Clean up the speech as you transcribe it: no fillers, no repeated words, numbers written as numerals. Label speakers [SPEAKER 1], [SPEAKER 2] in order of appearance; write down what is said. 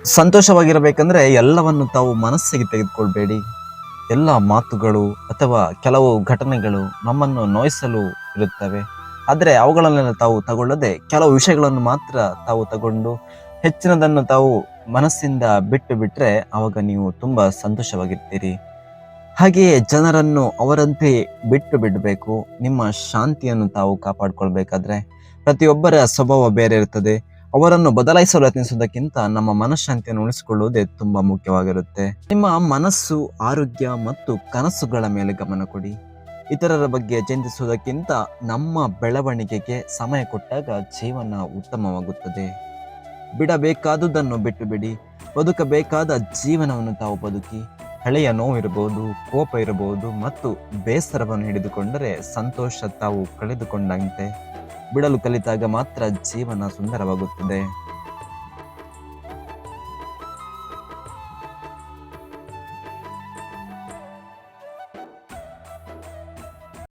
[SPEAKER 1] ಸಂತೋಷವಾಗಿರಬೇಕಂದ್ರೆ ಎಲ್ಲವನ್ನು ತಾವು ಮನಸ್ಸಿಗೆ ತೆಗೆದುಕೊಳ್ಬೇಡಿ. ಎಲ್ಲ ಮಾತುಗಳು ಅಥವಾ ಕೆಲವು ಘಟನೆಗಳು ನಮ್ಮನ್ನು ನೋಯಿಸಲು ಇರುತ್ತವೆ. ಆದರೆ ಅವುಗಳನ್ನೆಲ್ಲ ತಾವು ತಗೊಳ್ಳದೆ ಕೆಲವು ವಿಷಯಗಳನ್ನು ಮಾತ್ರ ತಾವು ತಗೊಂಡು ಹೆಚ್ಚಿನದನ್ನು ತಾವು ಮನಸ್ಸಿಂದ ಬಿಟ್ಟು ಬಿಟ್ರೆ ಆವಾಗ ನೀವು ತುಂಬಾ ಸಂತೋಷವಾಗಿರ್ತೀರಿ. ಹಾಗೆಯೇ ಜನರನ್ನು ಅವರಂತೆ ಬಿಟ್ಟು ಬಿಡಬೇಕು. ನಿಮ್ಮ ಶಾಂತಿಯನ್ನು ತಾವು ಕಾಪಾಡಿಕೊಳ್ಬೇಕಾದ್ರೆ ಪ್ರತಿಯೊಬ್ಬರ ಸ್ವಭಾವ ಬೇರೆ ಇರ್ತದೆ. ಅವರನ್ನು ಬದಲಾಯಿಸಲು ಯತ್ನಿಸುವುದಕ್ಕಿಂತ ನಮ್ಮ ಮನಃಶಾಂತಿಯನ್ನು ಉಳಿಸಿಕೊಳ್ಳುವುದೇ ತುಂಬಾ ಮುಖ್ಯವಾಗಿರುತ್ತೆ. ನಿಮ್ಮ ಮನಸ್ಸು, ಆರೋಗ್ಯ ಮತ್ತು ಕನಸುಗಳ ಮೇಲೆ ಗಮನ ಕೊಡಿ. ಇತರರ ಬಗ್ಗೆ ಚಿಂತಿಸುವುದಕ್ಕಿಂತ ನಮ್ಮ ಬೆಳವಣಿಗೆಗೆ ಸಮಯ ಕೊಟ್ಟಾಗ ಜೀವನ ಉತ್ತಮವಾಗುತ್ತದೆ. ಬಿಡಬೇಕಾದುದನ್ನು ಬಿಟ್ಟು ಬಿಡಿ. ಬದುಕಬೇಕಾದ ಜೀವನವನ್ನು ತಾವು ಬದುಕಿ. ಹಳೆಯ ನೋವಿರಬಹುದು, ಕೋಪ ಇರಬಹುದು ಮತ್ತು ಬೇಸರವನ್ನು ಹಿಡಿದುಕೊಂಡರೆ ಸಂತೋಷ ತಾವು ಕಳೆದುಕೊಂಡಂತೆ. ಬಿಡಲು ಕಲಿತಾಗ ಮಾತ್ರ ಜೀವನ ಸುಂದರವಾಗುತ್ತದೆ.